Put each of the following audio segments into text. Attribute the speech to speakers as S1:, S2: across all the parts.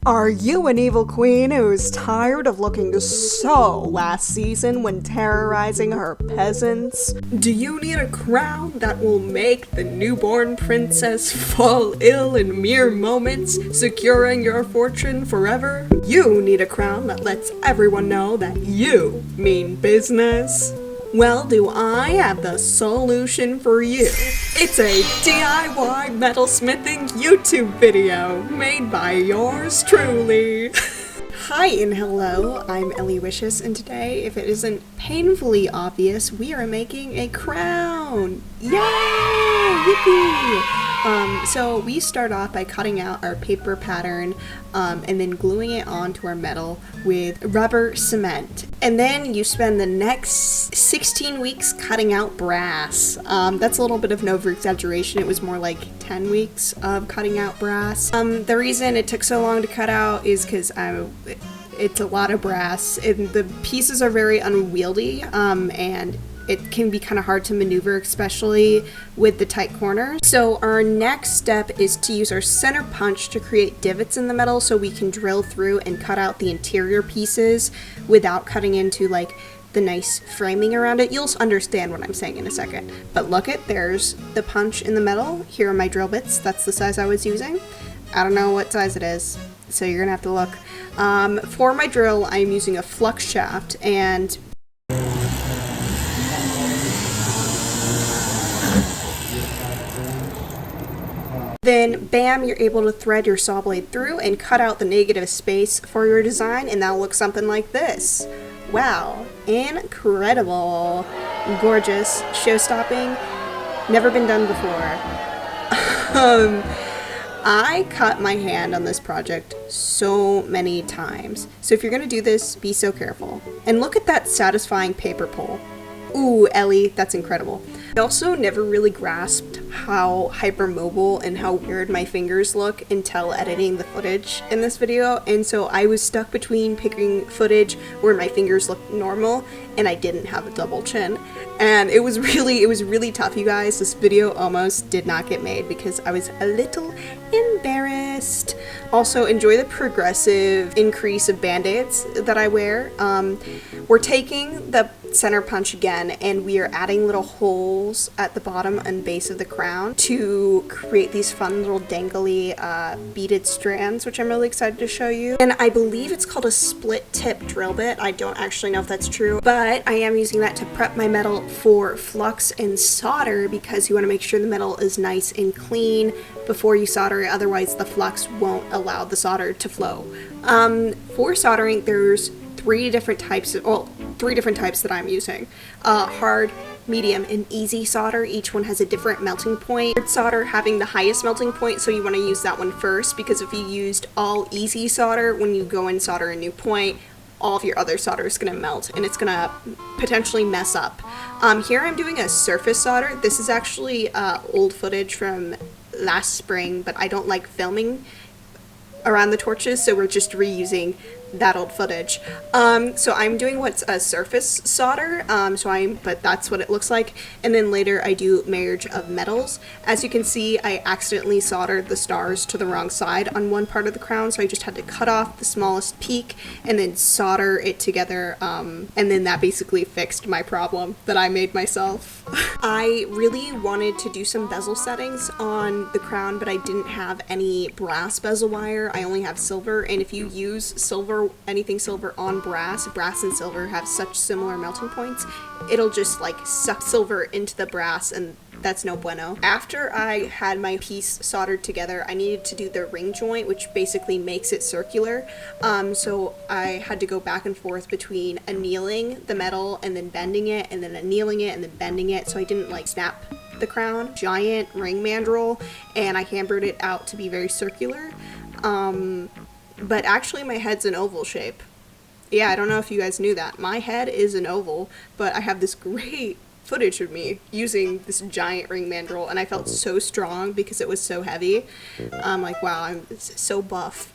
S1: Are you an evil queen who's tired of looking so last season when terrorizing her peasants? Do you need a crown that will make the newborn princess fall ill in mere moments, securing your fortune forever? You need a crown that lets everyone know that you mean business? Well, do I have the solution for you. It's a DIY metalsmithing YouTube video made by yours truly. Hi and hello, I'm Ellie Wishes, and today, if it isn't painfully obvious, we are making a crown! Yay! Yippee! So we start off by cutting out our paper pattern and then gluing it onto our metal with rubber cement. And then you spend the next 16 weeks cutting out brass. That's a little bit of an over-exaggeration. It was more like 10 weeks of cutting out brass. The reason it took so long to cut out is because it's a lot of brass. And the pieces are very unwieldy and it can be kind of hard to maneuver, especially with the tight corners. So our next step is to use our center punch to create divots in the metal so we can drill through and cut out the interior pieces without cutting into like the nice framing around it. You'll understand what I'm saying in a second. But look there's the punch in the metal. Here are my drill bits. That's the size I was using. I don't know what size it is, so you're gonna have to look. For my drill, I'm using a flux shaft, and then, bam, you're able to thread your saw blade through and cut out the negative space for your design, and that'll look something like this. Wow, incredible, gorgeous, show-stopping, never been done before. I cut my hand on this project so many times, so if you're gonna do this, be so careful. And look at that satisfying paper pull. Ooh, Ellie, that's incredible. I also never really grasped how hypermobile and how weird my fingers look until editing the footage in this video, and so I was stuck between picking footage where my fingers looked normal and I didn't have a double chin. And it was really tough, you guys. This video almost did not get made because I was a little embarrassed. Also, enjoy the progressive increase of band-aids that I wear. We're taking the center punch again, and we are adding little holes at the bottom and base of the crown to create these fun little dangly beaded strands, which I'm really excited to show you. And I believe it's called a split tip drill bit. I don't actually know if that's true, but I am using that to prep my metal for flux and solder because you want to make sure the metal is nice and clean before you solder it, otherwise the flux won't allow the solder to flow. For soldering, there's three different types that I'm using. Hard, medium, and easy solder. Each one has a different melting point. Hard solder having the highest melting point, so you want to use that one first, because if you used all easy solder, when you go and solder a new point, all of your other solder is going to melt and it's going to potentially mess up. Here I'm doing a surface solder. This is actually old footage from last spring, but I don't like filming around the torches, so we're just reusing that old footage. So I'm doing what's a surface solder, but that's what it looks like. And then later I do marriage of metals. As you can see, I accidentally soldered the stars to the wrong side on one part of the crown, so I just had to cut off the smallest peak and then solder it together, and then that basically fixed my problem that I made myself. I really wanted to do some bezel settings on the crown, but I didn't have any brass bezel wire. I only have silver, and if you use anything silver on brass and silver have such similar melting points, it'll just like suck silver into the brass, and that's no bueno. After I had my piece soldered together, I needed to do the ring joint, which basically makes it circular. So I had to go back and forth between annealing the metal and then bending it, and then annealing it and then bending it, so I didn't like snap the crown. Giant ring mandrel, and I hammered it out to be very circular. But actually my head's an oval shape. Yeah, I don't know if you guys knew that. My head is an oval, but I have this great footage of me using this giant ring mandrel, and I felt so strong because it was so heavy. I'm like, wow, I'm so buff.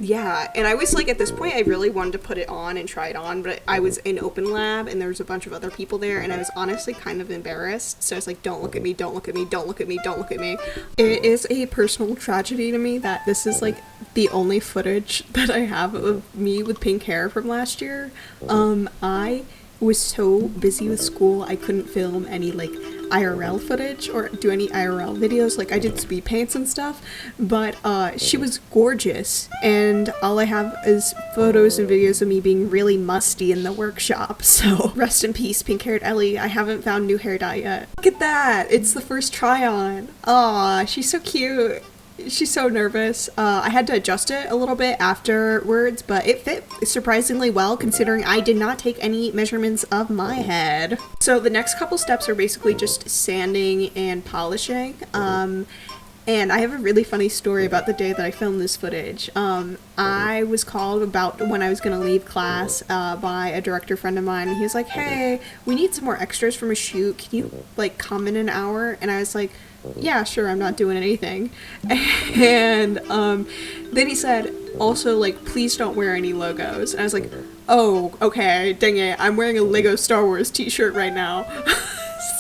S1: Yeah, and I was like, at this point I really wanted to put it on and try it on, but I was in open lab and there was a bunch of other people there, and I was honestly kind of embarrassed, so I was like, don't look at me, don't look at me, don't look at me, don't look at me. It is a personal tragedy to me that this is like the only footage that I have of me with pink hair from last year. I was so busy with school I couldn't film any like IRL footage or do any IRL videos. Like I did speed paints and stuff, but she was gorgeous, and all I have is photos and videos of me being really musty in the workshop. So rest in peace, pink-haired Ellie. I haven't found new hair dye yet. Look at that, it's the first try on. Aw, she's so cute. She's so nervous. I had to adjust it a little bit afterwards, but it fit surprisingly well considering I did not take any measurements of my head. So the next couple steps are basically just sanding and polishing. And I have a really funny story about the day that I filmed this footage. I was called about when I was going to leave class by a director friend of mine, and he was like, hey, we need some more extras from a shoot. Can you like come in an hour? And I was like, yeah, sure, I'm not doing anything. And then he said, also, like, please don't wear any logos. And I was like, oh, okay, dang it, I'm wearing a Lego Star Wars t-shirt right now.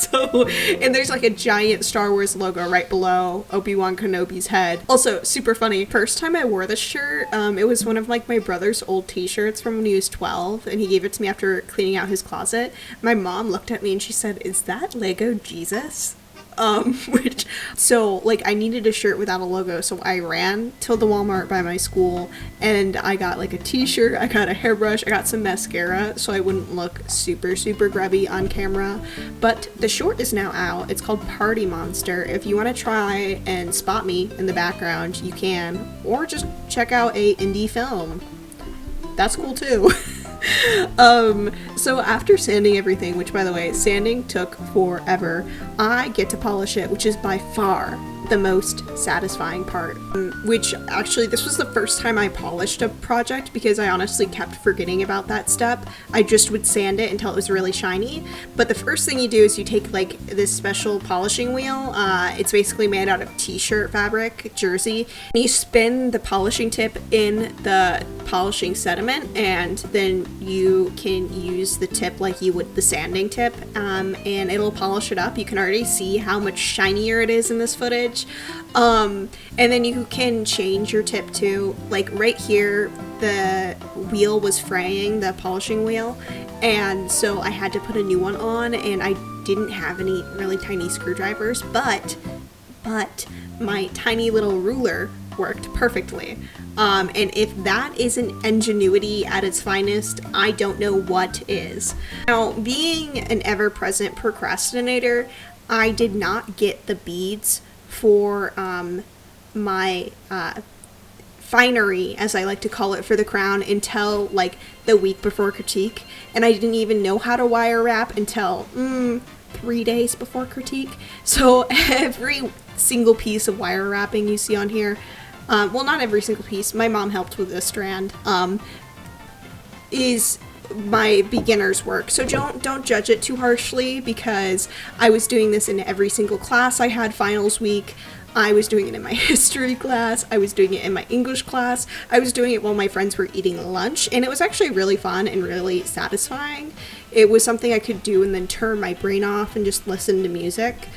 S1: So, and there's like a giant Star Wars logo right below Obi-Wan Kenobi's head. Also, super funny, first time I wore this shirt, it was one of like my brother's old t-shirts from when he was 12, and he gave it to me after cleaning out his closet. My mom looked at me and she said, is that Lego Jesus? So like I needed a shirt without a logo, so I ran to the Walmart by my school and I got like a t-shirt, I got a hairbrush, I got some mascara so I wouldn't look super grubby on camera. But the short is now out. It's called Party Monster. If you want to try and spot me in the background, you can, or just check out a indie film. That's cool too. So after sanding everything, which by the way, sanding took forever, I get to polish it, which is by far the most satisfying part. Which actually, this was the first time I polished a project because I honestly kept forgetting about that step. I just would sand it until it was really shiny. But the first thing you do is you take like this special polishing wheel. It's basically made out of t-shirt fabric, jersey. And you spin the polishing tip in the polishing sediment, and then you can use the tip like you would the sanding tip, and it'll polish it up. You can already see how much shinier it is in this footage. And then you can change your tip to, like right here, the wheel was fraying, the polishing wheel, and so I had to put a new one on, and I didn't have any really tiny screwdrivers, but my tiny little ruler worked perfectly. And if that isn't ingenuity at its finest, I don't know what is. Now, being an ever-present procrastinator, I did not get the beads for my finery, as I like to call it, for the crown until like the week before critique, and I didn't even know how to wire wrap until 3 days before critique. So every single piece of wire wrapping you see on here, well, not every single piece, my mom helped with this strand, is my beginner's work. So don't judge it too harshly, because I was doing this in every single class I had finals week. I was doing it in my history class, I was doing it in my English class, I was doing it while my friends were eating lunch, and it was actually really fun and really satisfying. It was something I could do and then turn my brain off and just listen to music.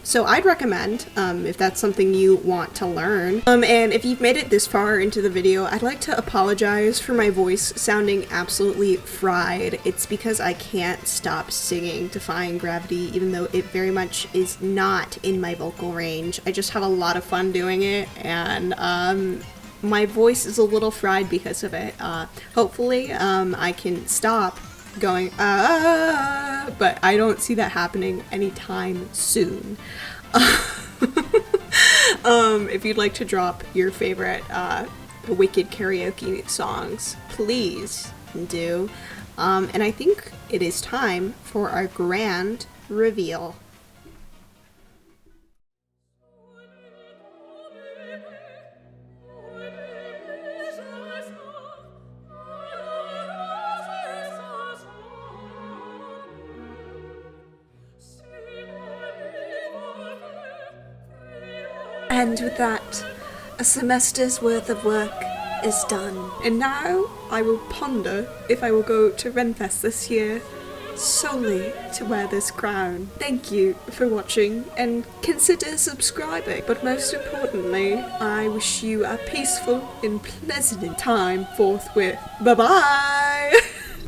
S1: So I'd recommend, if that's something you want to learn. And if you've made it this far into the video, I'd like to apologize for my voice sounding absolutely fried. It's because I can't stop singing Defying Gravity, even though it very much is not in my vocal range. I just have a lot of fun doing it, and my voice is a little fried because of it. Hopefully, I can stop going but I don't see that happening anytime soon. If you'd like to drop your favorite Wicked karaoke songs, please do. And I think it is time for our grand reveal. And with that, a semester's worth of work is done. And now I will ponder if I will go to Renfest this year solely to wear this crown. Thank you for watching and consider subscribing. But most importantly, I wish you a peaceful and pleasant time forthwith. Bye bye!